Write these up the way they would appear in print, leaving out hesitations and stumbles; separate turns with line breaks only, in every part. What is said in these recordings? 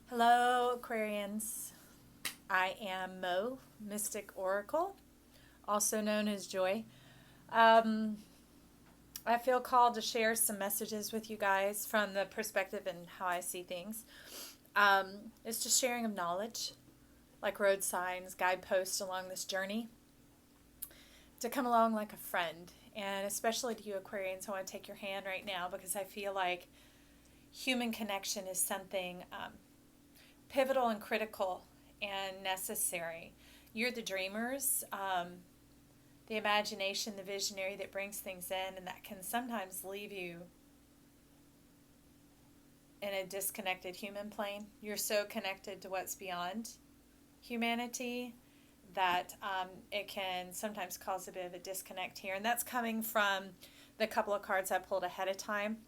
Hello, Aquarians. I am Mo, Mystic Oracle, also known as Joy. Um, I feel called to share some messages with you guys from the perspective and how I see things. It's just sharing of knowledge, like road signs, guideposts along this journey, to come along like a friend. And especially to you, Aquarians, I want to take your hand right now because I feel like human connection is something pivotal and critical and necessary. You're the dreamers, the imagination, the visionary that brings things in, and that can sometimes leave you in a disconnected human plane. You're so connected to what's beyond humanity that it can sometimes cause a bit of a disconnect here. And that's coming from the couple of cards I pulled ahead of time.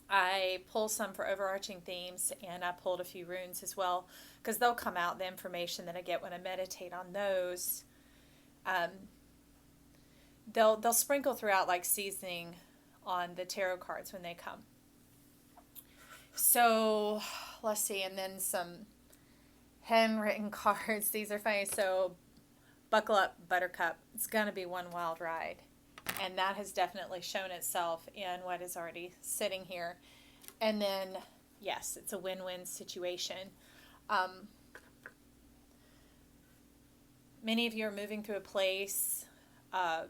I pull some for overarching themes, and I pulled a few runes as well because they'll come out, the information that I get when I meditate on those. Um, they'll sprinkle throughout like seasoning on the tarot cards when they come. So let's see, and then some handwritten cards. These are funny. So buckle up, Buttercup. It's going to be one wild ride. And that has definitely shown itself in what is already sitting here. And then, yes, it's a win-win situation. Many of you are moving through a place of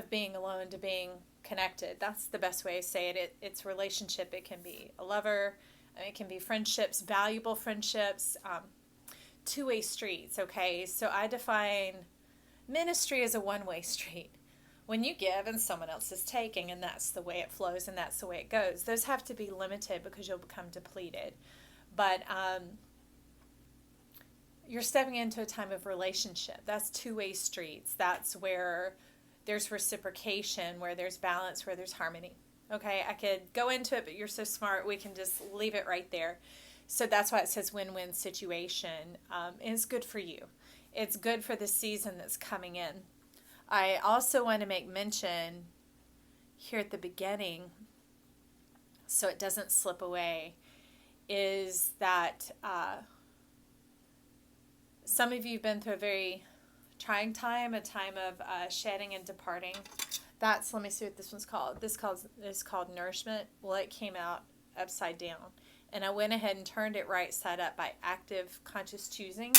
being alone to being connected. That's the best way to say it. It's relationship. It can be a lover. It can be friendships, valuable friendships, two-way streets, okay? So I define ministry as a one-way street. When you give and someone else is taking, and that's the way it flows and that's the way it goes. Those have to be limited because you'll become depleted. But you're stepping into a time of relationship. That's two-way streets. That's where there's reciprocation, where there's balance, where there's harmony. Okay, I could go into it, but you're so smart, we can just leave it right there. So that's why it says win-win situation. And it's good for you. It's good for the season that's coming in. I also want to make mention here at the beginning, so it doesn't slip away, is that some of you have been through a very trying time, a time of shedding and departing. Let me see what this one's called. This is called Nourishment. Well, it came out upside down. And I went ahead and turned it right side up by active conscious choosing,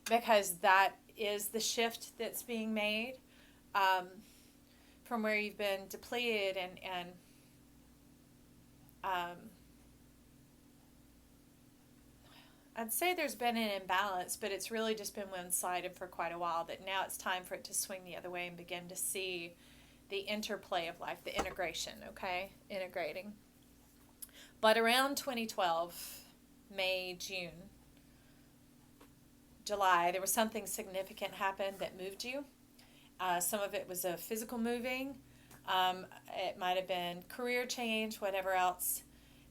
because that is the shift that's being made from where you've been depleted and I'd say there's been an imbalance, but it's really just been one-sided for quite a while, that now it's time for it to swing the other way and begin to see the interplay of life, the integration, okay? Integrating. But around 2012, May, June, July, there was something significant happened that moved you. Some of it was a physical moving. It might have been career change, whatever else.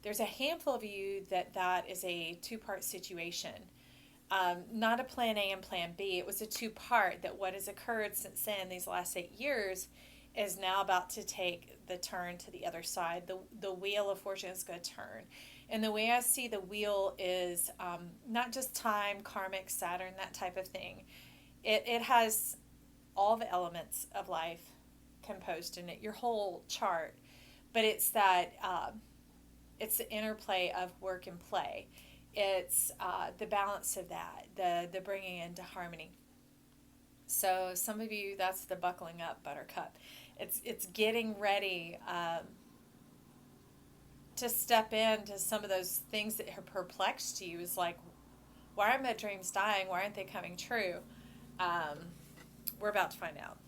There's a handful of you that is a two-part situation. Not a plan A and plan B. It was a two-part, that what has occurred since then, these last 8 years, is now about to take the turn to the other side. The wheel of fortune is going to turn. And the way I see the wheel is not just time, karmic, Saturn, that type of thing. It has all the elements of life composed in it, your whole chart. But it's that, it's the interplay of work and play. It's the balance of that, the bringing into harmony. So some of you, that's the buckling up, Buttercup. It's getting ready to step into some of those things that have perplexed you. Is like, why are my dreams dying? Why aren't they coming true? We're about to find out.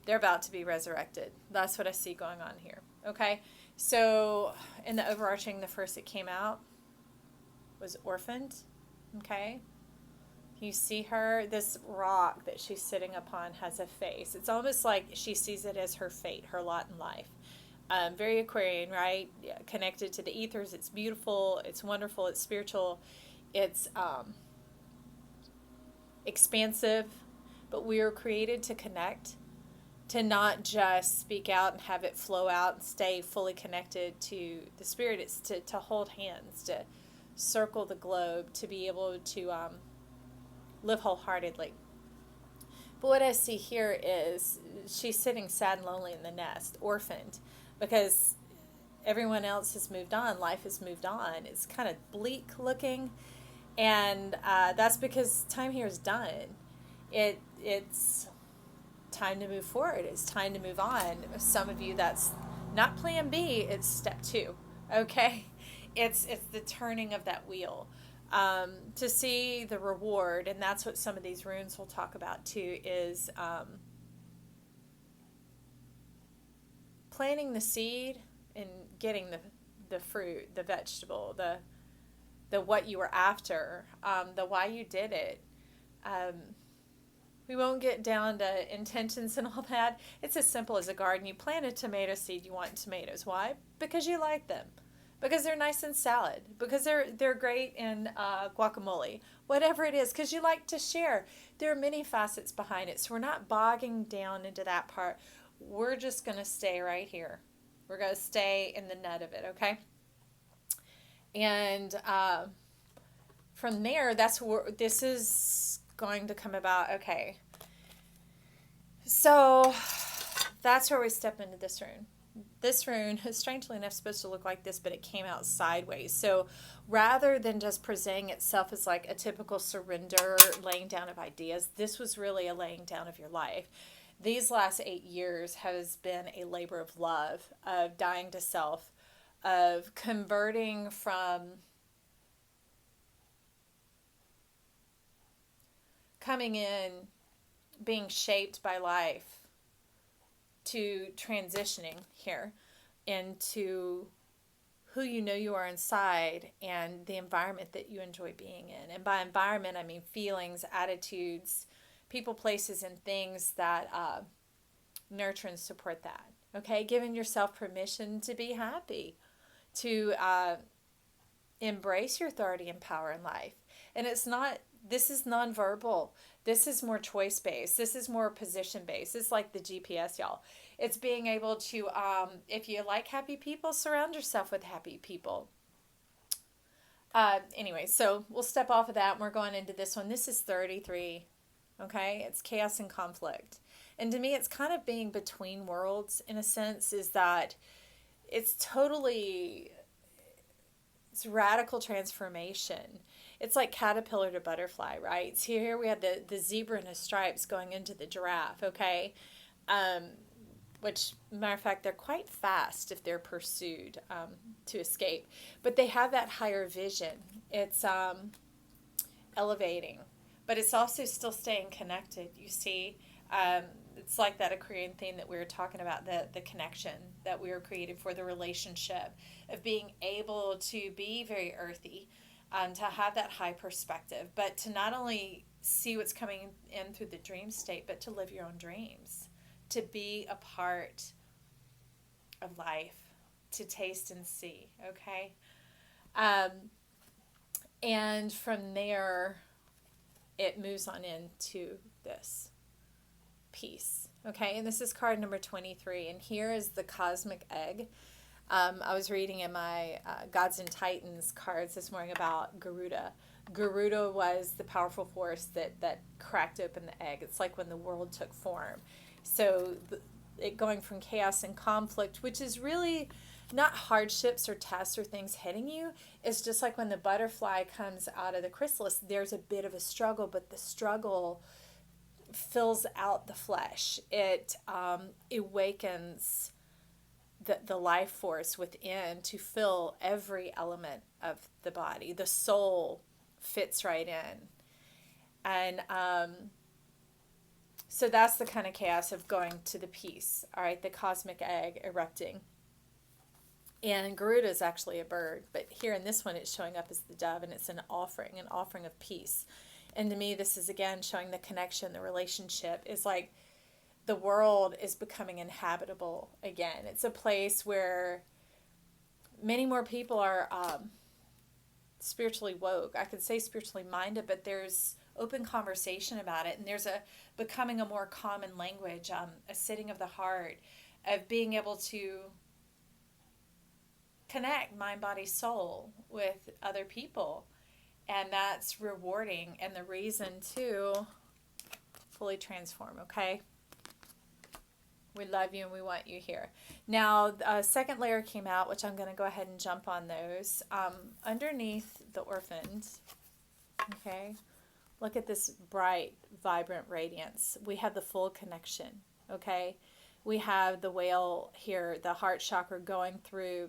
They're about to be resurrected. That's what I see going on here. Okay? So in the overarching, the first that came out was orphaned. Okay? You see her, this rock that she's sitting upon has a face. It's almost like she sees it as her fate, her lot in life. Very Aquarian, right? Yeah, connected to the ethers. It's beautiful. It's wonderful. It's spiritual. It's expansive. But we are created to connect. to not just speak out and have it flow out and stay fully connected to the spirit. It's to hold hands, to circle the globe, to be able to live wholeheartedly. But what I see here is she's sitting sad and lonely in the nest, orphaned, because everyone else has moved on. Life has moved on. It's kind of bleak looking, and that's because time here is done. It's time to move forward. It's time to move on. Some of you, that's not plan B, it's step 2. Okay? It's the turning of that wheel. To see the reward, and that's what some of these runes will talk about too, is planting the seed and getting the fruit, the vegetable, the what you were after, the why you did it. We won't get down to intentions and all that. It's as simple as a garden. You plant a tomato seed, you want tomatoes. Why? Because you like them. Because they're nice in salad. Because they're great in guacamole. Whatever it is. Because you like to share. There are many facets behind it. So we're not bogging down into that part. We're just going to stay right here. We're going to stay in the nut of it, okay? And from there, that's where this is going to come about. Okay, so that's where we step into this rune. This rune is strangely enough supposed to look like this, but it came out sideways. So rather than just presenting itself as like a typical surrender, laying down of ideas, this was really a laying down of your life. These last 8 years has been a labor of love, of dying to self, of converting from coming in, being shaped by life, to transitioning here into who you know you are inside and the environment that you enjoy being in. And by environment, I mean feelings, attitudes, people, places, and things that nurture and support that. Okay, giving yourself permission to be happy, to embrace your authority and power in life. And it's not, this is nonverbal. This is more choice-based. This is more position-based. It's like the GPS, y'all. It's being able to, if you like happy people, surround yourself with happy people. Anyway, so we'll step off of that and we're going into this one. This is 33, okay? It's chaos and conflict. And to me, it's kind of being between worlds in a sense, is that it's totally, it's radical transformation. It's like caterpillar to butterfly, right? So here we have the zebra and his stripes going into the giraffe, okay? Which, matter of fact, they're quite fast if they're pursued to escape. But they have that higher vision. It's elevating, but it's also still staying connected, you see? It's like that Aquarian theme that we were talking about, the connection that we were created for, the relationship of being able to be very earthy, to have that high perspective, but to not only see what's coming in through the dream state, but to live your own dreams, to be a part of life, to taste and see, okay? And from there, it moves on into this peace, okay? And this is card number 23, and here is the cosmic egg. I was reading in my Gods and Titans cards this morning about Garuda. Garuda was the powerful force that cracked open the egg. It's like when the world took form. So it going from chaos and conflict, which is really not hardships or tests or things hitting you. It's just like when the butterfly comes out of the chrysalis, there's a bit of a struggle, but the struggle fills out the flesh. It awakens the life force within to fill every element of the body. The soul fits right in. And so that's the kind of chaos of going to the peace, all right, the cosmic egg erupting. And Garuda is actually a bird, but here in this one it's showing up as the dove, and it's an offering of peace. And to me, this is again showing the connection, the relationship is like the world is becoming inhabitable again. It's a place where many more people are spiritually woke. I could say spiritually minded, but there's open conversation about it. And there's a becoming a more common language, a sitting of the heart, of being able to connect mind, body, soul with other people. And that's rewarding and the reason to fully transform, okay? We love you and we want you here. Now, a second layer came out, which I'm going to go ahead and jump on those. Underneath the orphans, okay, look at this bright, vibrant radiance. We have the full connection, okay? We have the whale here, the heart chakra going through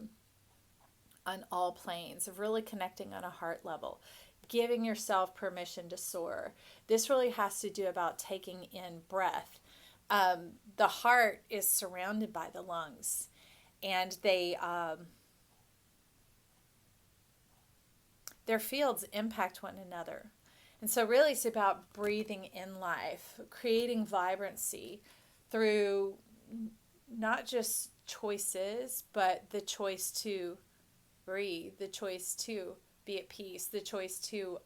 on all planes, of really connecting on a heart level, giving yourself permission to soar. This really has to do about taking in breath. The heart is surrounded by the lungs, and their fields impact one another. And so really it's about breathing in life, creating vibrancy through not just choices, but the choice to breathe, the choice to be at peace, the choice to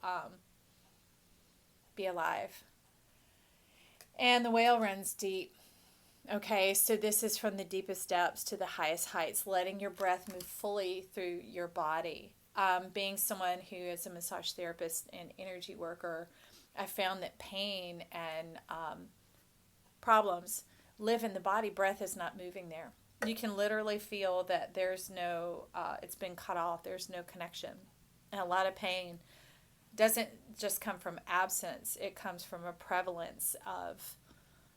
be alive. And the whale runs deep. Okay, so this is from the deepest depths to the highest heights, letting your breath move fully through your body. Being someone who is a massage therapist and energy worker, I found that pain and problems live in the body. Breath is not moving there. You can literally feel that there's no, it's been cut off. There's no connection. And a lot of pain doesn't just come from absence. It comes from a prevalence of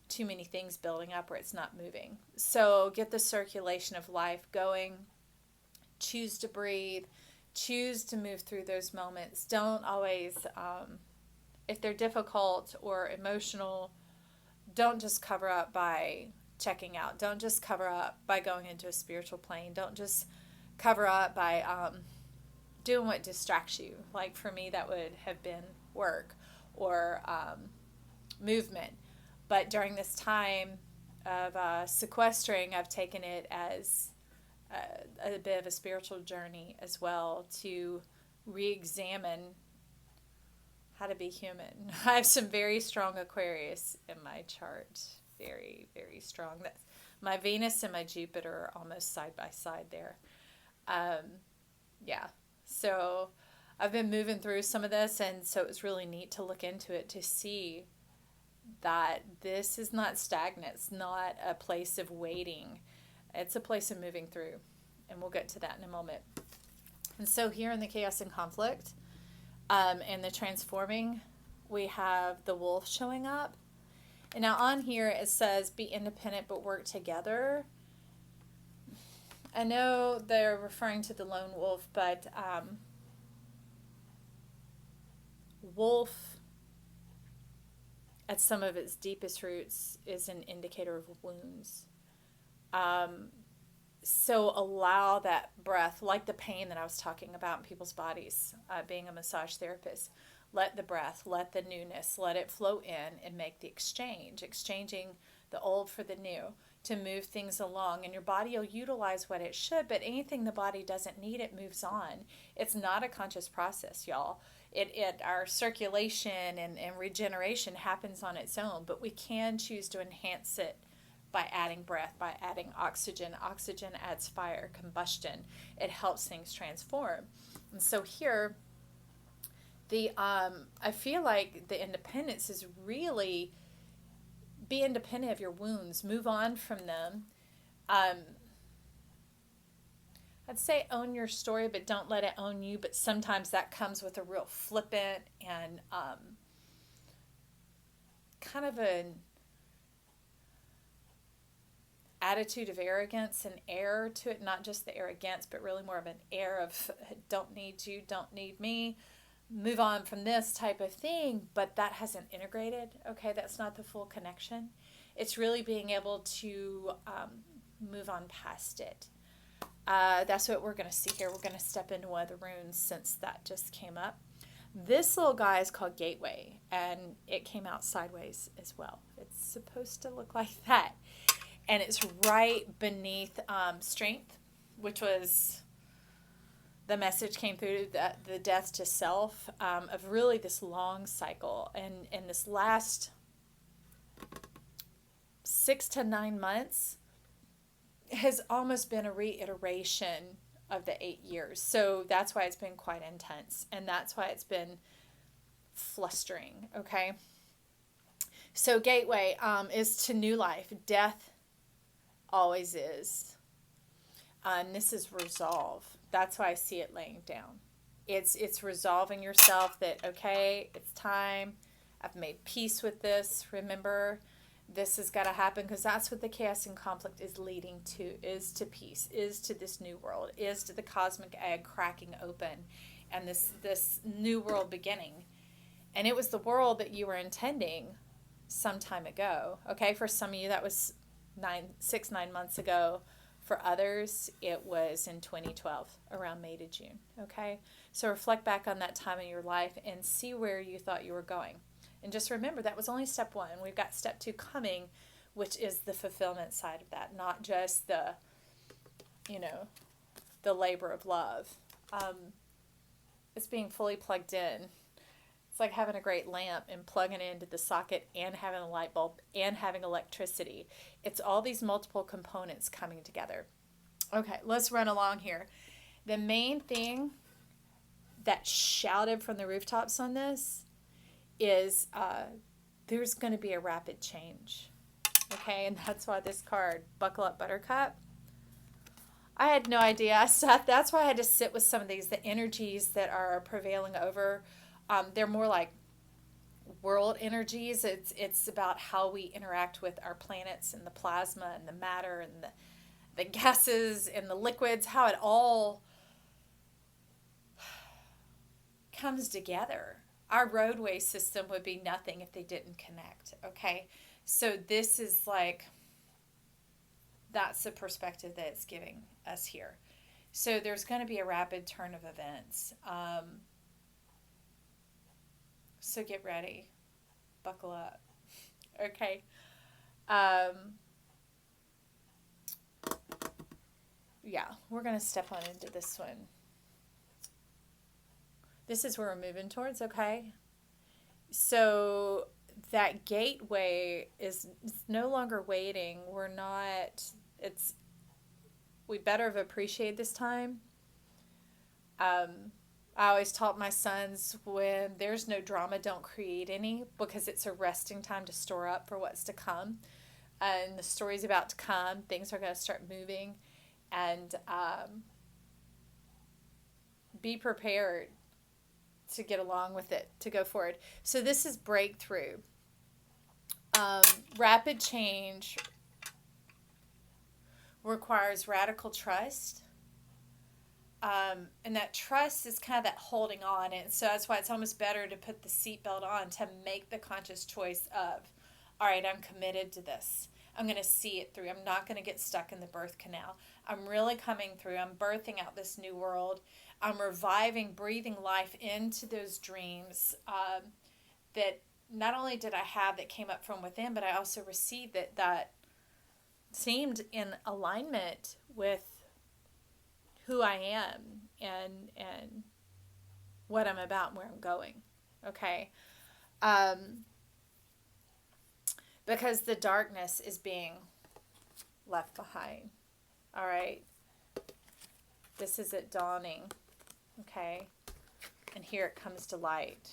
too many things building up where it's not moving. So get the circulation of life going. Choose to breathe. Choose to move through those moments. Don't always, if they're difficult or emotional, don't just cover up by checking out. Don't just cover up by going into a spiritual plane. Don't just cover up by doing what distracts you. Like for me, that would have been work or movement. But during this time of sequestering, I've taken it as a bit of a spiritual journey as well, to re-examine how to be human. I have some very strong Aquarius in my chart. Very, very strong. That's my Venus and my Jupiter are almost side by side there. Yeah. So I've been moving through some of this, and so it was really neat to look into it to see that this is not stagnant. It's not a place of waiting. It's a place of moving through, and we'll get to that in a moment. And so here in the chaos and conflict, and the transforming, we have the wolf showing up. And now on here it says, be independent but work together. I know they're referring to the lone wolf, but wolf, at some of its deepest roots, is an indicator of wounds. So allow that breath, like the pain that I was talking about in people's bodies, being a massage therapist. Let the breath, let the newness, let it flow in and make the exchange, exchanging the old for the new to move things along. And your body will utilize what it should, but anything the body doesn't need, it moves on. It's not a conscious process, y'all. Our circulation and regeneration happens on its own, but we can choose to enhance it by adding breath, by adding oxygen. Oxygen adds fire, combustion. It helps things transform. And so here, I feel like the independence is really be independent of your wounds, move on from them. I'd say own your story, but don't let it own you. But sometimes that comes with a real flippant and kind of an attitude of arrogance and air to it. Not just the arrogance, but really more of an air of don't need you, don't need me. Move on from this type of thing, but that hasn't integrated. Okay, that's not the full connection. It's really being able to move on past it. That's what we're going to see here. We're going to step into one of the runes since that just came up. This little guy is called Gateway, and it came out sideways as well. It's supposed to look like that. And it's right beneath Strength, which was the message came through that the death to self, of really this long cycle. And this last 6 to 9 months has almost been a reiteration of the 8 years. So that's why it's been quite intense. And that's why it's been flustering. Okay. So gateway is to new life. Death always is. And this is resolve. That's why I see it laying down. It's resolving yourself that, okay, it's time. I've made peace with this. Remember, this has got to happen, because that's what the chaos and conflict is leading to, is to peace, is to this new world, is to the cosmic egg cracking open, and this new world beginning. And it was the world that you were intending some time ago. Okay, for some of you that was 9 months ago. For others, it was in 2012, around May to June. Okay, so reflect back on that time in your life and see where you thought you were going. And just remember, that was only step 1. We've got step 2 coming, which is the fulfillment side of that, not just the, the labor of love. It's being fully plugged in. It's like having a great lamp and plugging it into the socket and having a light bulb and having electricity. It's all these multiple components coming together. Okay, let's run along here. The main thing that shouted from the rooftops on this is there's going to be a rapid change. Okay, and that's why this card, Buckle Up Buttercup. I had no idea. That's why I had to sit with some of these, the energies that are prevailing over. They're more like world energies. It's about how we interact with our planets and the plasma and the matter and the gases and the liquids, how it all comes together. Our roadway system would be nothing if they didn't connect, okay? So this is like, that's the perspective that it's giving us here. So there's going to be a rapid turn of events. So get ready. Buckle up. Okay. Yeah, we're going to step on into this one. This is where we're moving towards, okay? So that gateway is no longer waiting. We better have appreciated this time. I always taught my sons, when there's no drama, don't create any, because it's a resting time to store up for what's to come. And the story's about to come. Things are going to start moving. And be prepared to get along with it, to go forward. So this is breakthrough. Rapid change requires radical trust. And that trust is kind of that holding on. And so that's why it's almost better to put the seatbelt on, to make the conscious choice of, all right, I'm committed to this. I'm going to see it through. I'm not going to get stuck in the birth canal. I'm really coming through. I'm birthing out this new world. I'm reviving, breathing life into those dreams that not only did I have that came up from within, but I also received that seemed in alignment with who I am and what I'm about and where I'm going. Okay. Because the darkness is being left behind. All right. This is it dawning. Okay. And here it comes to light.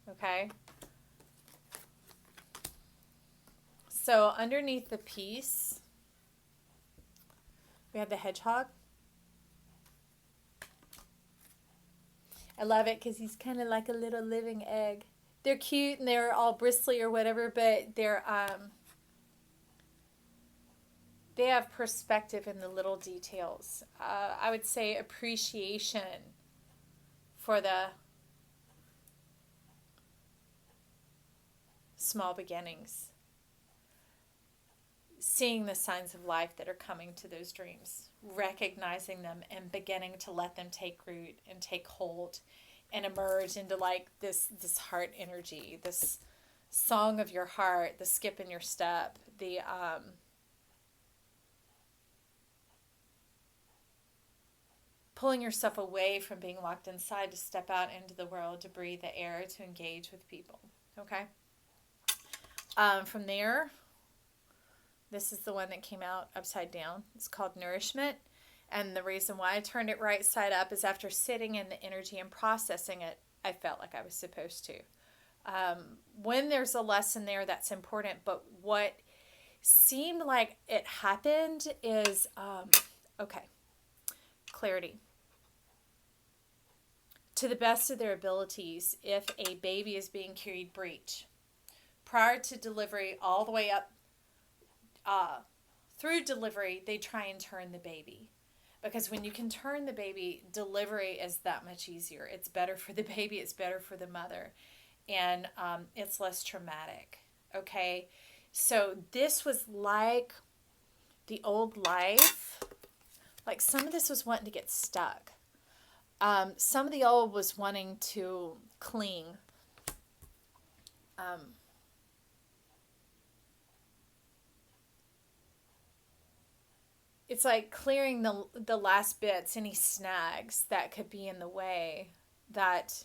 Okay. So underneath the peace, we have the hedgehog. I love it because he's kind of like a little living egg. They're cute and they're all bristly or whatever, but they're they have perspective in the little details. I would say appreciation for the small beginnings. Seeing the signs of life that are coming to those dreams, recognizing them and beginning to let them take root and take hold and emerge into like this heart energy, this song of your heart, the skip in your step, the pulling yourself away from being locked inside to step out into the world, to breathe the air, to engage with people. Okay? From there, this is the one that came out upside down. It's called Nourishment. And the reason why I turned it right side up is after sitting in the energy and processing it, I felt like I was supposed to. When there's a lesson there, that's important. But what seemed like it happened is, clarity. To the best of their abilities, if a baby is being carried breech, prior to delivery, all the way up through delivery, they try and turn the baby. Because when you can turn the baby, delivery is that much easier. It's better for the baby. It's better for the mother. And it's less traumatic. Okay? So this was like the old life. Like some of this was wanting to get stuck. Some of the old was wanting to cling. It's like clearing the last bits, any snags that could be in the way that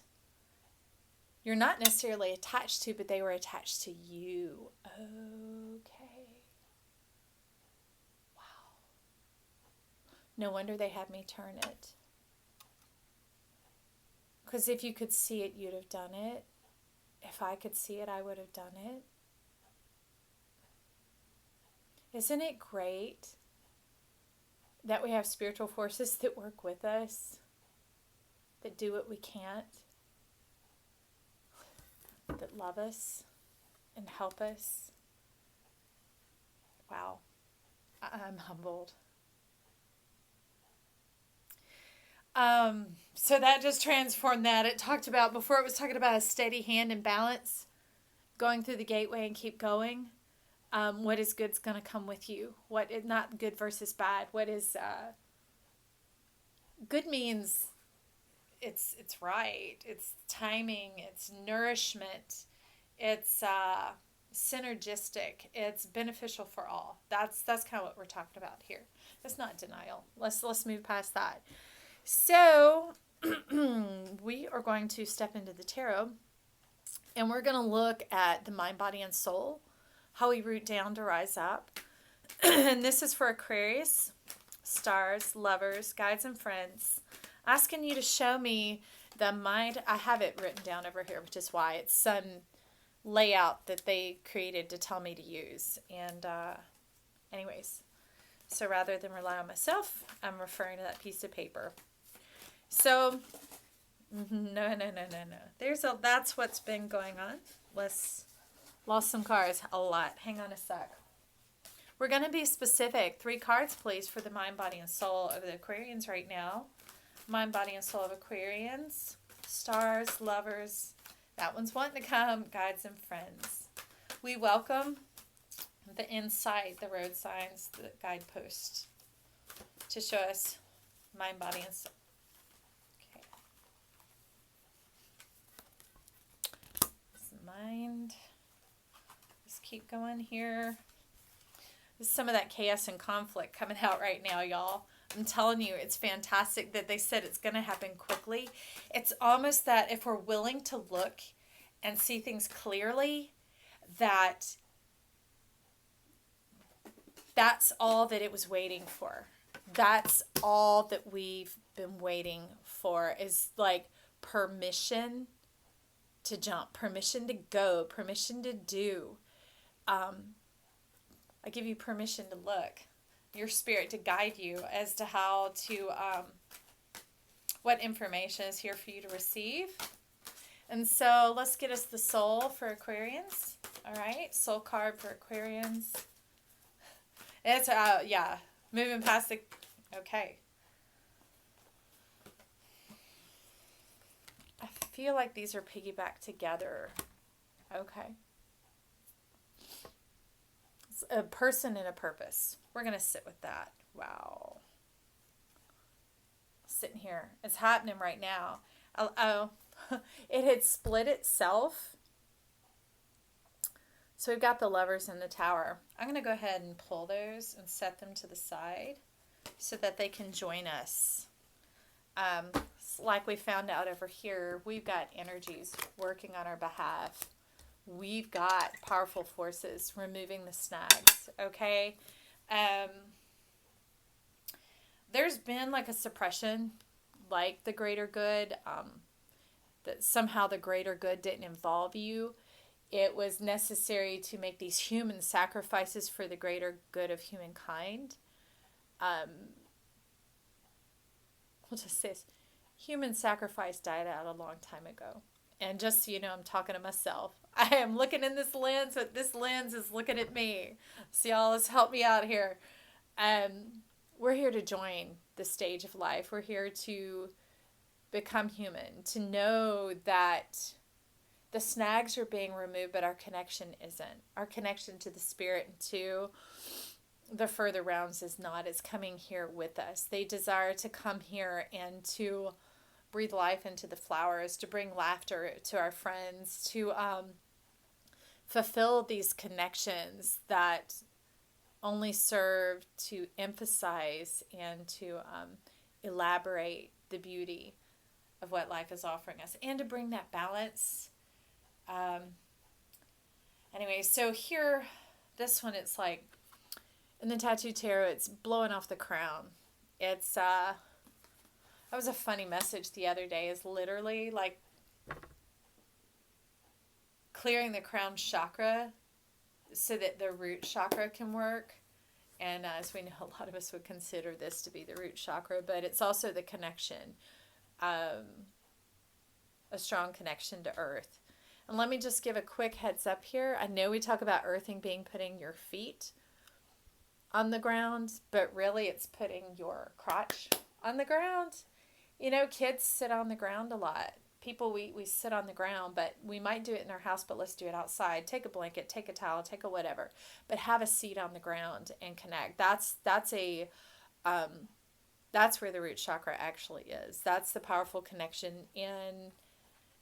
you're not necessarily attached to, but they were attached to you. Okay. Wow. No wonder they had me turn it. Because if you could see it, you'd have done it. If I could see it, I would have done it. Isn't it great that we have spiritual forces that work with us, that do what we can't, that love us and help us? Wow. I'm humbled. So that just transformed that. It talked about, before it was talking about a steady hand and balance, going through the gateway and keep going. What is good's going to come with you. What is not good versus bad. What is good means it's right. It's timing. It's nourishment. It's synergistic. It's beneficial for all. That's kind of what we're talking about here. It's not denial. Let's move past that. So we are going to step into the tarot, and we're going to look at the mind, body, and soul, how we root down to rise up. And this is for Aquarius, stars, lovers, guides, and friends. Asking you to show me the mind. I have it written down over here, which is why it's some layout that they created to tell me to use. And anyways, so rather than rely on myself, I'm referring to that piece of paper. So, no. That's what's been going on. Lost some cards a lot. Hang on a sec. We're going to be specific. 3 cards, please, for the mind, body, and soul of the Aquarians right now. Mind, body, and soul of Aquarians. Stars, lovers. That one's wanting to come. Guides and friends. We welcome the insight, the road signs, the guideposts to show us mind, body, and soul. Mind. Just keep going here. There's some of that chaos and conflict coming out right now, y'all. I'm telling you, it's fantastic that they said it's going to happen quickly. It's almost that if we're willing to look and see things clearly, that's all that it was waiting for. That's all that we've been waiting for, is like permission to jump, permission to go, permission to do. I give you permission to look, your spirit to guide you as to how to, what information is here for you to receive. And so let's get us the soul for Aquarians. All right, soul card for Aquarians. It's, moving past the, okay. I feel like these are piggybacked together. Okay. It's a person and a purpose. We're going to sit with that. Wow. Sitting here. It's happening right now. Oh, it had split itself. So we've got the lovers in the tower. I'm going to go ahead and pull those and set them to the side so that they can join us. Like we found out over here, we've got energies working on our behalf. We've got powerful forces removing the snags, okay? There's been like a suppression, like the greater good, that somehow the greater good didn't involve you. It was necessary to make these human sacrifices for the greater good of humankind. We'll just say this. Human sacrifice died out a long time ago. And just so you know, I'm talking to myself. I am looking in this lens, but this lens is looking at me. So y'all, let's help me out here. We're here to join the stage of life. We're here to become human, to know that the snags are being removed, but our connection isn't. Our connection to the spirit and to the further realms is not. It's coming here with us. They desire to come here and to breathe life into the flowers, to bring laughter to our friends, to fulfill these connections that only serve to emphasize and to elaborate the beauty of what life is offering us, and to bring that balance. Anyway, so here, this one, it's like, in the Tattoo Tarot, it's blowing off the crown. It's, that was a funny message the other day, is literally like clearing the crown chakra so that the root chakra can work. And as we know, a lot of us would consider this to be the root chakra, but it's also the connection, a strong connection to earth. And let me just give a quick heads up here. I know we talk about earthing being putting your feet on the ground, but really it's putting your crotch on the ground. You know, kids sit on the ground a lot. People, we sit on the ground, but we might do it in our house, but let's do it outside. Take a blanket, take a towel, take a whatever, but have a seat on the ground and connect. That's where the root chakra actually is. That's the powerful connection, and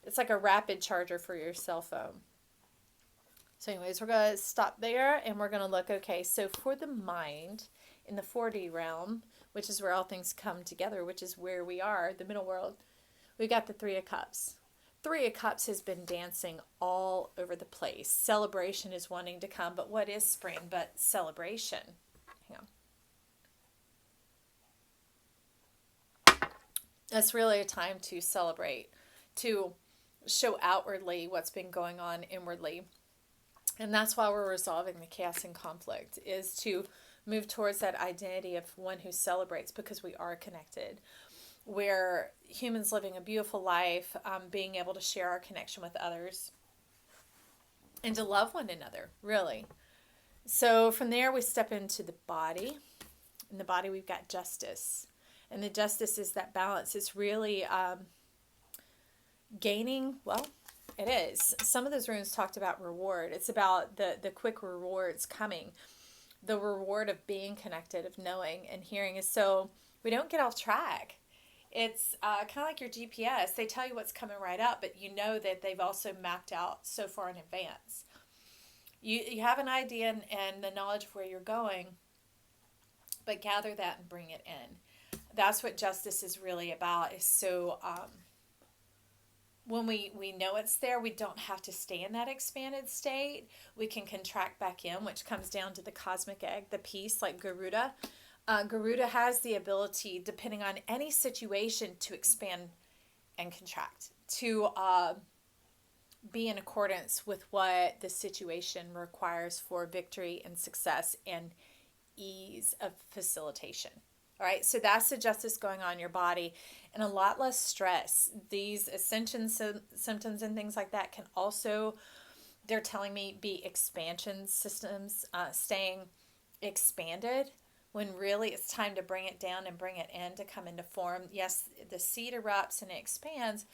it's like a rapid charger for your cell phone. So anyways, we're going to stop there, and we're going to look, okay, so for the mind in the 4D realm, which is where all things come together, which is where we are, the middle world, we got the Three of Cups. Three of Cups has been dancing all over the place. Celebration is wanting to come, but what is spring but celebration? Hang on. It's really a time to celebrate, to show outwardly what's been going on inwardly. And that's why we're resolving the chaos and conflict, is to move towards that identity of one who celebrates, because we are connected. We're humans living a beautiful life, being able to share our connection with others and to love one another, really. So from there, we step into the body. In the body, we've got justice. And the justice is that balance. It's really gaining, well, it is. Some of those runes talked about reward. It's about the quick rewards coming. The reward of being connected, of knowing and hearing, is so we don't get off track. It's kind of like your GPS. They tell you what's coming right up, but you know that they've also mapped out so far in advance. You have an idea and the knowledge of where you're going, but gather that and bring it in. That's what justice is really about. Is so when we know it's there, we don't have to stay in that expanded state. We can contract back in, which comes down to the cosmic egg, the peace, like Garuda. Garuda has the ability, depending on any situation, to expand and contract, to be in accordance with what the situation requires for victory and success and ease of facilitation. All right, so that's the justice going on in your body, and a lot less stress. These ascension symptoms and things like that can also, they're telling me, be expansion systems, staying expanded, when really it's time to bring it down and bring it in to come into form. Yes, the seed erupts and it expands,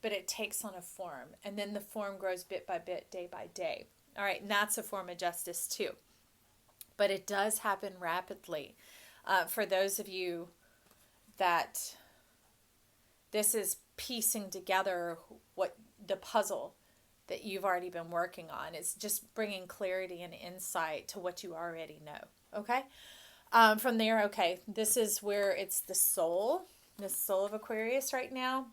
but it takes on a form, and then the form grows bit by bit, day by day. All right, and that's a form of justice too. But it does happen rapidly. For those of you that this is piecing together what the puzzle that you've already been working on, it's just bringing clarity and insight to what you already know. Okay. From there, okay, this is where it's the soul. the soul of Aquarius right now.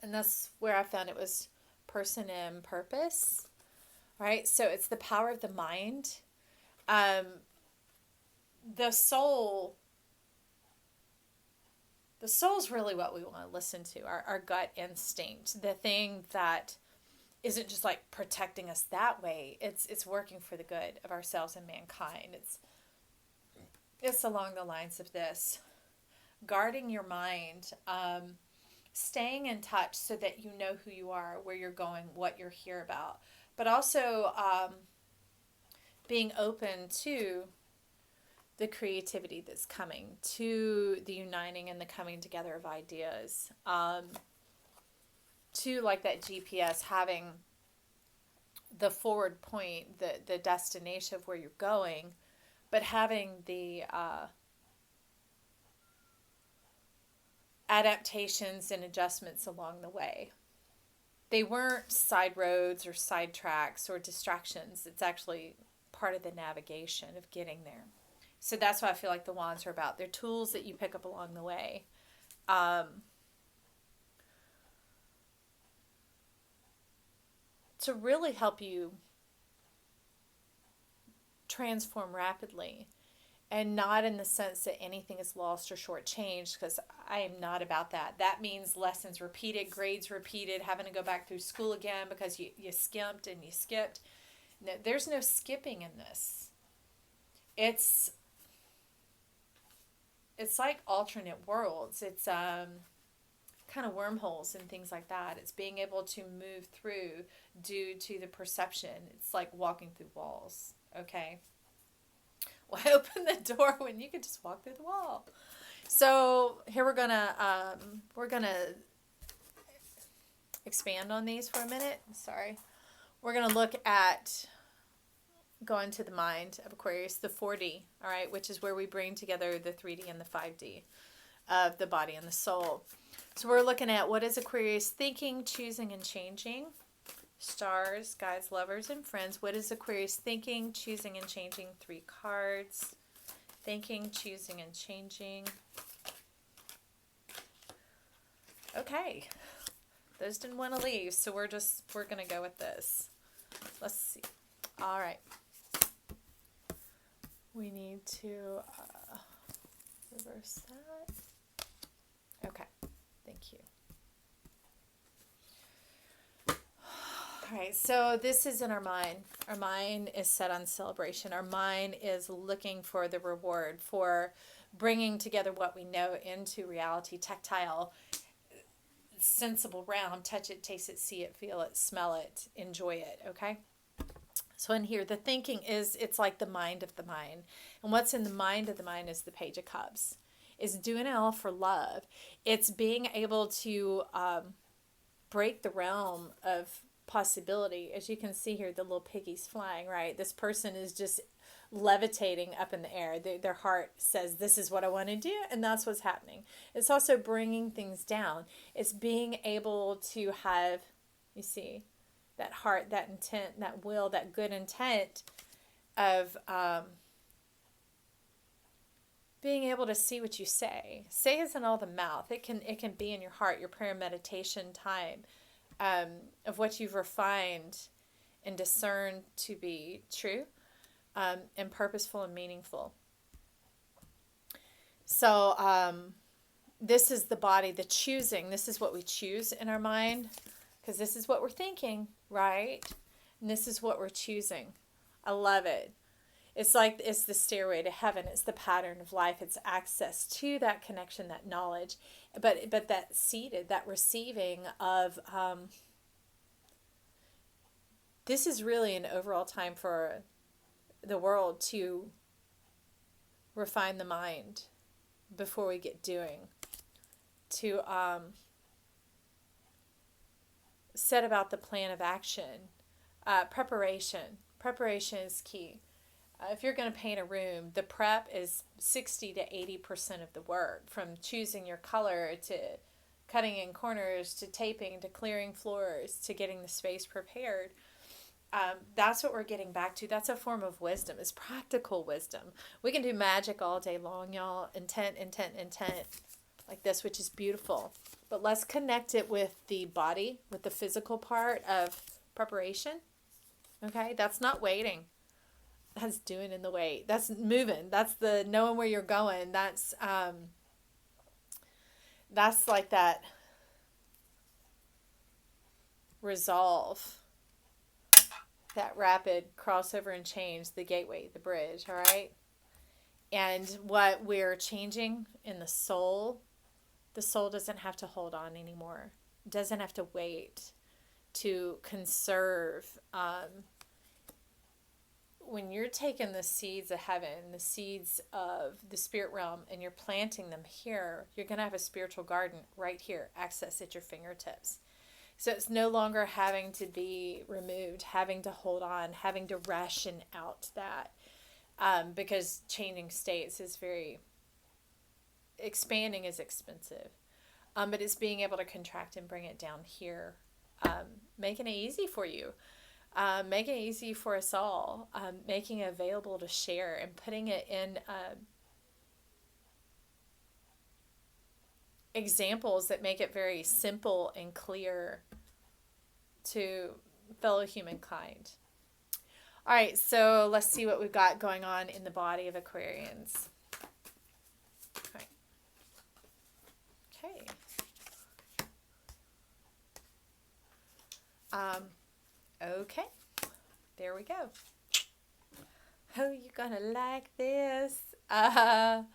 And that's where I found it was person and purpose, right? So it's the power of the mind. The soul, the soul's really what we want to listen to, our gut instinct, the thing that isn't just like protecting us that way. It's working for the good of ourselves and mankind. It's along the lines of this: guarding your mind, staying in touch so that you know who you are, where you're going, what you're here about, but also being open to the creativity that's coming, to the uniting and the coming together of ideas, to, like that GPS, having the forward point, the destination of where you're going, but having the adaptations and adjustments along the way. They weren't side roads or side tracks or distractions. It's actually part of the navigation of getting there. So that's what I feel like the wands are about. They're tools that you pick up along the way. To really help you transform rapidly, and not in the sense that anything is lost or shortchanged, because I am not about that. That means lessons repeated, grades repeated, having to go back through school again because you skimped and you skipped. No, there's no skipping in this. It's like alternate worlds. It's kind of wormholes and things like that. It's being able to move through due to the perception. It's like walking through walls, okay? Why open the door when you could just walk through the wall? So here we're gonna expand on these for a minute. Sorry. We're gonna look at going to the mind of Aquarius, the 4D, all right, which is where we bring together the 3D and the 5D of the body and the soul. So we're looking at what is Aquarius thinking, choosing, and changing. Stars, guides, lovers, and friends. What is Aquarius thinking, choosing, and changing? 3 cards. Thinking, choosing, and changing. Okay. Those didn't want to leave, so we're going to go with this. Let's see. All right. We need to reverse that. Okay. Thank you. All right, so this is in our mind. Our mind is set on celebration. Our mind is looking for the reward, for bringing together what we know into reality, tactile, sensible realm. Touch it, taste it, see it, feel it, smell it, enjoy it, okay? So in here, the thinking is, it's like the mind of the mind. And what's in the mind of the mind is the Page of Cups. It's doing it all for love. It's being able to break the realm of possibility. As you can see here, the little piggy's flying, right? This person is just levitating up in the air. Their heart says, this is what I want to do, and that's what's happening. It's also bringing things down. It's being able to have, you see, that heart, that intent, that will, that good intent of being able to see what you say. Say isn't all the mouth. It can be in your heart, your prayer meditation time, of what you've refined and discerned to be true, and purposeful and meaningful. So this is the body, the choosing. This is what we choose in our mind, because this is what we're thinking, right? And this is what we're choosing. I love it. It's like, it's the stairway to heaven. It's the pattern of life. It's access to that connection, that knowledge, but that seated, that receiving of, this is really an overall time for the world to refine the mind before we get doing, to set about the plan of action. Preparation is key. If you're going to paint a room, the prep is 60 to 80% of the work, from choosing your color to cutting in corners to taping to clearing floors to getting the space prepared. That's what we're getting back to. That's a form of wisdom. It's practical wisdom. We can do magic all day long, y'all. Intent, intent, intent. like this, which is beautiful. But let's connect it with the body, with the physical part of preparation. Okay, that's not waiting. That's doing in the wait. That's moving. That's the knowing where you're going. That's like that resolve, that rapid crossover and change, the gateway, the bridge, all right? And what we're changing in the soul doesn't have to hold on anymore. It doesn't have to wait to conserve. When you're taking the seeds of heaven, the seeds of the spirit realm, and you're planting them here, you're going to have a spiritual garden right here, access at your fingertips. So it's no longer having to be removed, having to hold on, having to ration out that. Because changing states is expanding is expensive. But it's being able to contract and bring it down here, making it easy for you, making it easy for us all, making it available to share and putting it in examples that make it very simple and clear to fellow humankind. All right, so let's see what we've got going on in the body of Aquarians. Okay. Okay, there we go. Oh, you're gonna like this. All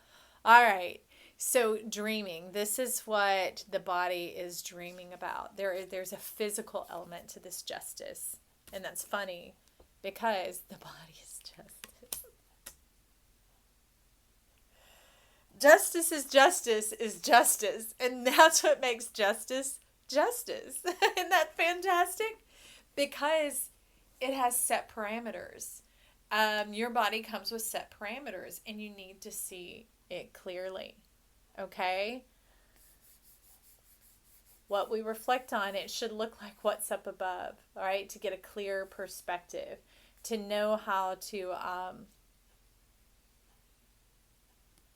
right. So dreaming, this is what the body is dreaming about. There's a physical element to this justice. And that's funny because the body is justice. Justice is justice is justice. And that's what makes justice justice. Isn't that fantastic? Because it has set parameters. Your body comes with set parameters and you need to see it clearly. Okay? What we reflect on, it should look like what's up above, all right? To get a clear perspective, to know how to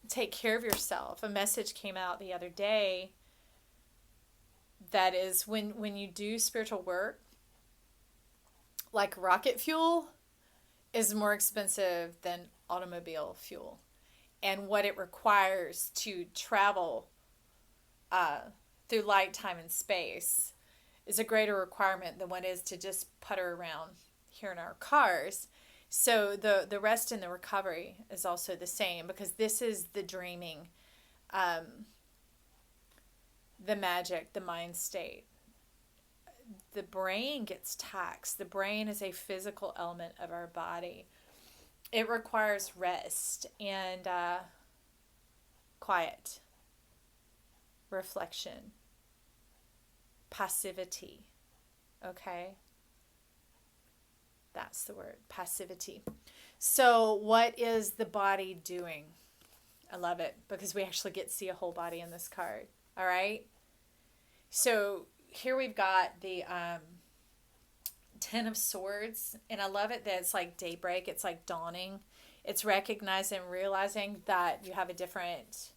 take care of yourself. A message came out the other day that is when you do spiritual work, like rocket fuel is more expensive than automobile fuel. And what it requires to travel through light, time, and space is a greater requirement than what is to just putter around here in our cars. So the rest in the recovery is also the same, because this is the dreaming, the magic, the mind state. The brain gets taxed. The brain is a physical element of our body. It requires rest and quiet, reflection, passivity. Okay? That's the word, passivity. So what is the body doing? I love it because we actually get to see a whole body in this card. All right? So here we've got the Ten of Swords, and I love it that it's like daybreak, it's like dawning. It's recognizing and realizing that you have a different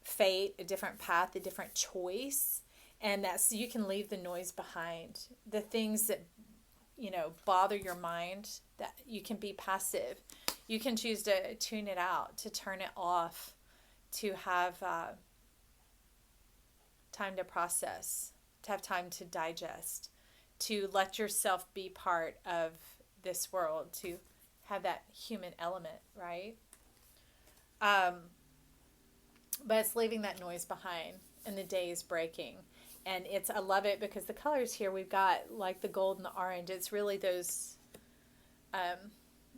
fate, a different path, a different choice, and that's you can leave the noise behind. The things that bother your mind, that you can be passive. You can choose to tune it out, to turn it off, to have time to process, to have time to digest, to let yourself be part of this world, to have that human element, right? But it's leaving that noise behind, and the day is breaking. And I love it because the colors here, we've got like the gold and the orange. It's really those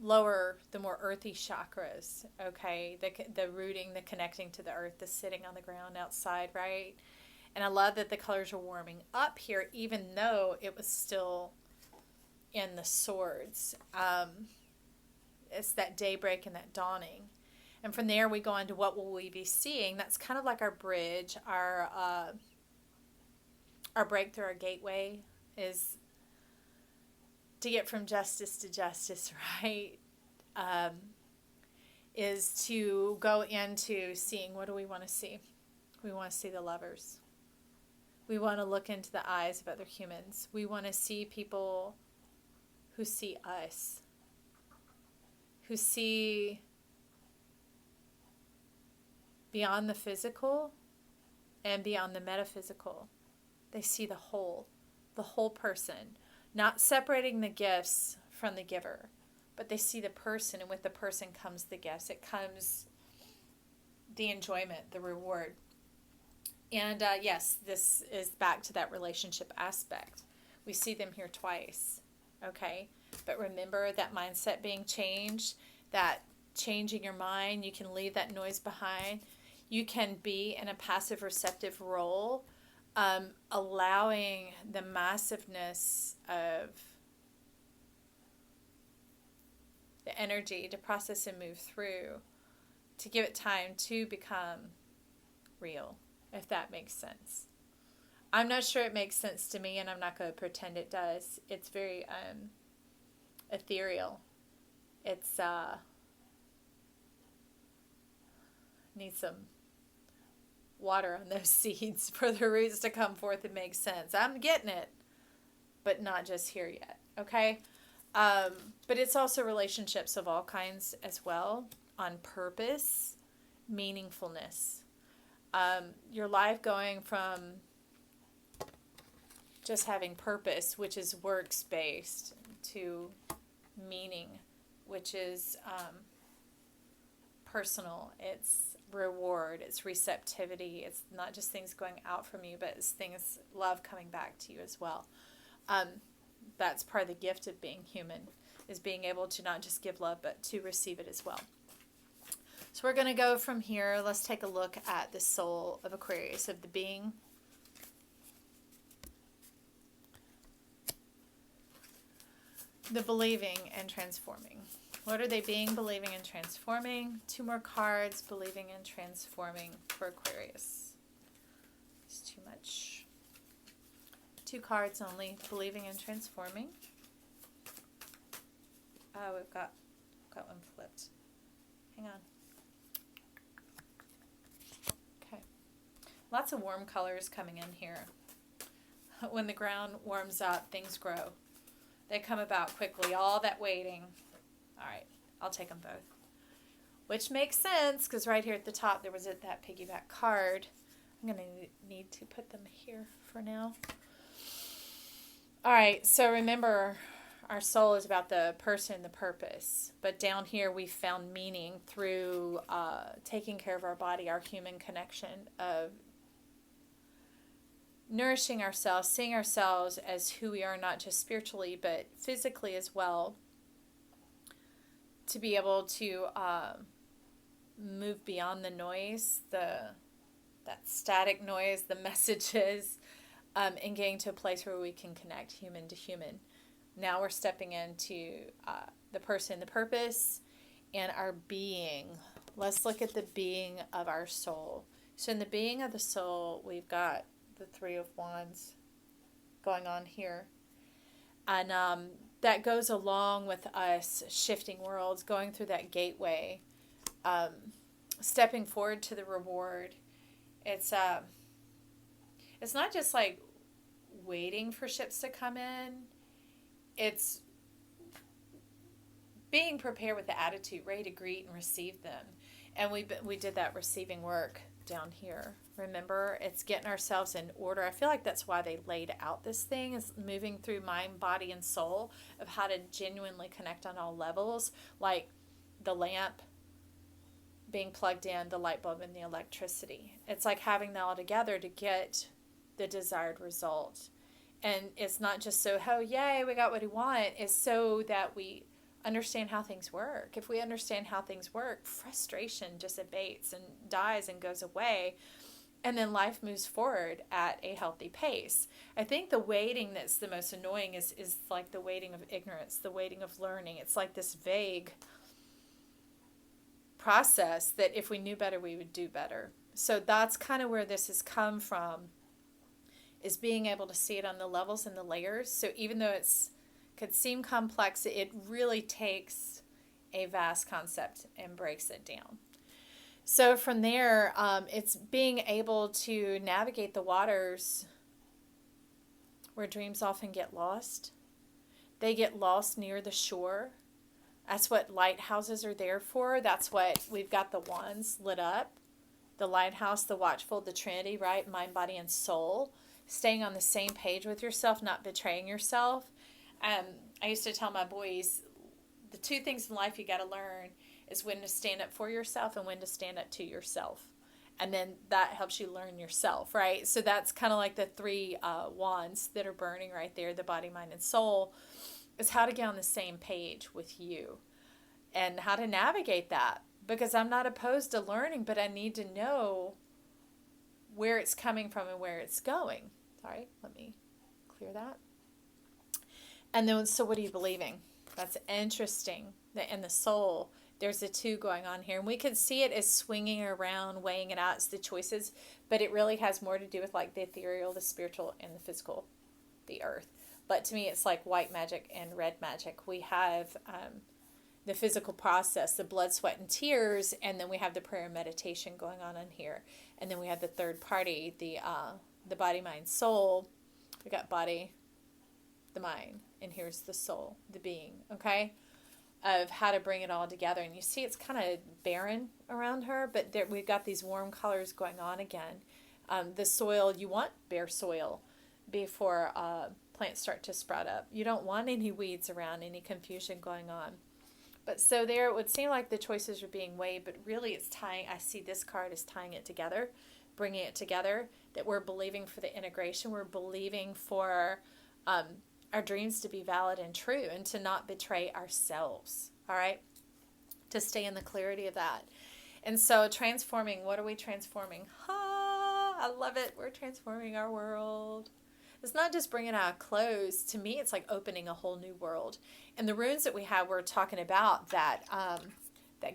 lower, the more earthy chakras, okay? The rooting, the connecting to the earth, the sitting on the ground outside, right? And I love that the colors are warming up here, even though it was still in the swords. It's that daybreak and that dawning. And from there, we go on to what will we be seeing. That's kind of like our bridge, our breakthrough, our gateway is to get from justice to justice, right? Is to go into seeing what do we want to see, We want to see the lovers. We want to look into the eyes of other humans. We want to see people who see us, who see beyond the physical and beyond the metaphysical. They see the whole person, not separating the gifts from the giver, but they see the person, and with the person comes the gifts. It comes the enjoyment, the reward. And yes, this is back to that relationship aspect. We see them here twice, okay? But remember that mindset being changed, that changing your mind, you can leave that noise behind. You can be in a passive receptive role, allowing the massiveness of the energy to process and move through, to give it time to become real, if that makes sense. I'm not sure it makes sense to me, and I'm not going to pretend it does. It's very ethereal. It's needs some water on those seeds for the roots to come forth and make sense. I'm getting it, but not just here yet, okay? But it's also relationships of all kinds as well, on purpose, meaningfulness. Your life going from just having purpose, which is works-based, to meaning, which is personal. It's reward, it's receptivity. It's not just things going out from you, but it's things, love coming back to you as well. That's part of the gift of being human, is being able to not just give love, but to receive it as well. So we're going to go from here. Let's take a look at the soul of Aquarius, of the being. The believing and transforming. What are they being, believing, and transforming? 2 more cards, believing and transforming for Aquarius. It's too much. 2 cards only, believing and transforming. Oh, we've got one flipped. Hang on. Okay. Lots of warm colors coming in here. When the ground warms up, things grow. They come about quickly. All that waiting. All right, I'll take them both. Which makes sense, because right here at the top there was that piggyback card. I'm going to need to put them here for now. All right, so remember, our soul is about the person, the purpose. But down here we found meaning through taking care of our body, our human connection, of nourishing ourselves, seeing ourselves as who we are, not just spiritually, but physically as well. To be able to move beyond the noise, that static noise, the messages, and getting to a place where we can connect human to human. Now we're stepping into the person, the purpose, and our being. Let's look at the being of our soul. So in the being of the soul, we've got the 3 of Wands going on here. And that goes along with us shifting worlds, going through that gateway, stepping forward to the reward. It's not just like waiting for ships to come in. It's being prepared with the attitude, ready to greet and receive them. And we did that receiving work down here. Remember, it's getting ourselves in order. I feel like that's why they laid out this thing, is moving through mind, body, and soul, of how to genuinely connect on all levels, like the lamp being plugged in, the light bulb, and the electricity. It's like having them all together to get the desired result. And it's not just so, oh, yay, we got what we want. It's so that we understand how things work. If we understand how things work, frustration just abates and dies and goes away. And then life moves forward at a healthy pace. I think the waiting that's the most annoying is like the waiting of ignorance, the waiting of learning. It's like this vague process that if we knew better, we would do better. So that's kind of where this has come from, is being able to see it on the levels and the layers. So even though it's could seem complex, it really takes a vast concept and breaks it down. So from there, it's being able to navigate the waters where dreams often get lost. They get lost near the shore. That's what lighthouses are there for. That's what we've got the wands lit up. The lighthouse, the watchful, the Trinity, right? Mind, body, and soul. Staying on the same page with yourself, not betraying yourself. I used to tell my boys, the two things in life you got to learn is when to stand up for yourself and when to stand up to yourself. And then that helps you learn yourself, right? So that's kind of like the three wands that are burning right there, the body, mind, and soul, is how to get on the same page with you and how to navigate that. Because I'm not opposed to learning, but I need to know where it's coming from and where it's going. Sorry, let me clear that. And then, so what are you believing? That's interesting. In the soul, there's the two going on here. And we could see it as swinging around, weighing it out. It's the choices. But it really has more to do with like the ethereal, the spiritual, and the physical, the earth. But to me, it's like white magic and red magic. We have the physical process, the blood, sweat, and tears. And then we have the prayer and meditation going on in here. And then we have the third party, the body, mind, soul. We got body, the mind, and here's the soul, the being, okay, of how to bring it all together. And you see it's kind of barren around her, but there, we've got these warm colors going on again. The soil, you want bare soil before plants start to sprout up. You don't want any weeds around, any confusion going on. But so there, it would seem like the choices are being weighed, but really it's tying, I see this card as tying it together, bringing it together, that we're believing for the integration. We're believing for our dreams to be valid and true and to not betray ourselves, all right? To stay in the clarity of that. And so transforming, what are we transforming? I love it. We're transforming our world. It's not just bringing out clothes. To me, it's like opening a whole new world. And the runes that we have, we're talking about that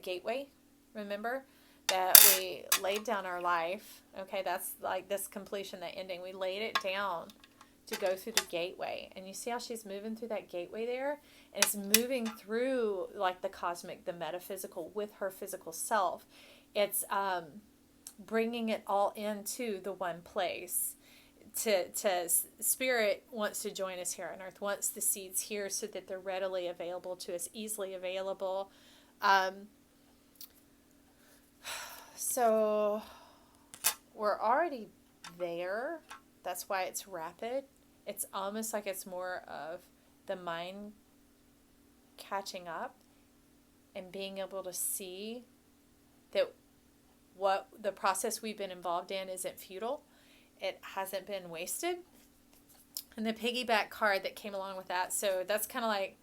gateway, remember? That we laid down our life. Okay, that's like this completion, that ending. We laid it down to go through the gateway. And you see how she's moving through that gateway there? And it's moving through like the cosmic, the metaphysical with her physical self. It's bringing it all into the one place. To Spirit wants to join us here on earth, wants the seeds here so that they're readily available to us, easily available. So we're already there. That's why it's rapid. It's almost like it's more of the mind catching up and being able to see that what the process we've been involved in isn't futile. It hasn't been wasted. And the piggyback card that came along with that. So that's kind of like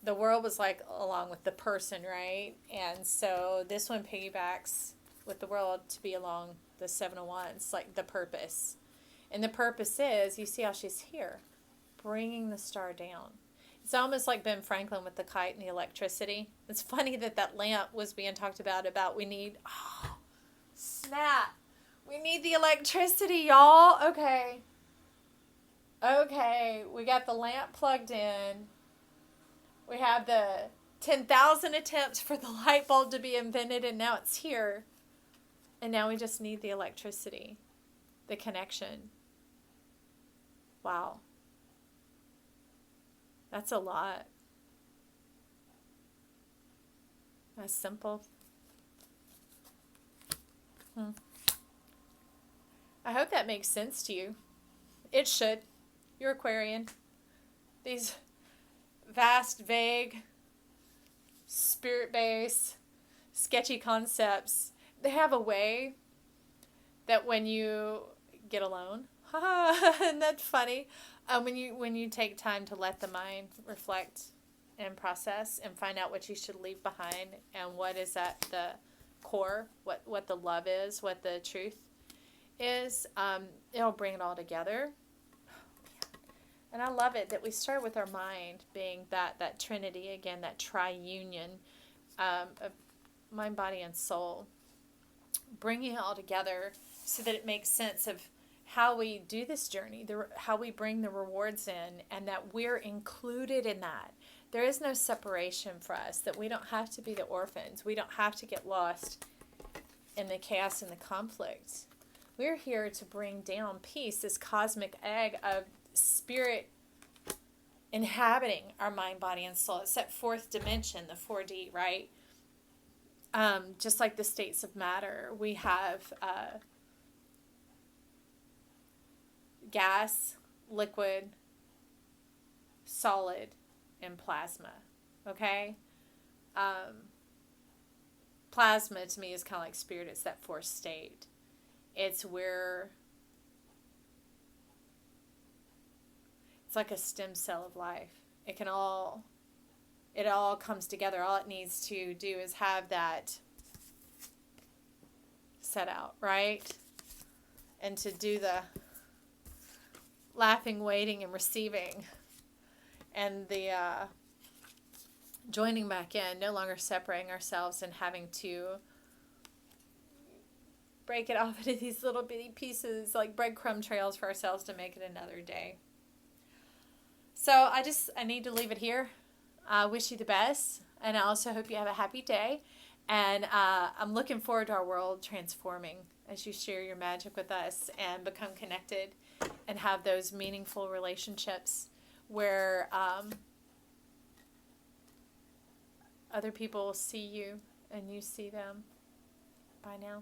the world was like along with the person, right? And so this one piggybacks with the world to be along the Seven of Wands, like the purpose. And the purpose is, you see how she's here, bringing the star down. It's almost like Ben Franklin with the kite and the electricity. It's funny that that lamp was being talked about we need, oh, snap. We need the electricity, y'all. Okay, we got the lamp plugged in. We have the 10,000 attempts for the light bulb to be invented, and now it's here. And now we just need the electricity, the connection. Wow. That's a lot. That's simple. I hope that makes sense to you. It should. You're Aquarian. These vast, vague, spirit-based, sketchy concepts, they have a way that when you get alone, isn't that funny? When you take time to let the mind reflect and process and find out what you should leave behind and what is at the core, what the love is, what the truth is, it'll bring it all together. And I love it that we start with our mind being that trinity again, that tri-union of mind, body, and soul. Bringing it all together so that it makes sense of how we do this journey, how we bring the rewards in, and that we're included in that. There is no separation for us, that we don't have to be the orphans. We don't have to get lost in the chaos and the conflict. We're here to bring down peace, this cosmic egg of spirit inhabiting our mind, body, and soul. It's that fourth dimension, the 4D, right? Just like the states of matter, we have gas, liquid, solid, and plasma. Okay? Plasma to me is kind of like spirit. It's that fourth state. It's where it's like a stem cell of life. It all comes together. All it needs to do is have that set out, right? And to do the laughing, waiting, and receiving. And the joining back in, no longer separating ourselves and having to break it off into these little bitty pieces, like breadcrumb trails for ourselves to make it another day. So I need to leave it here. I wish you the best, and I also hope you have a happy day. And I'm looking forward to our world transforming as you share your magic with us and become connected and have those meaningful relationships where other people see you and you see them. Bye now.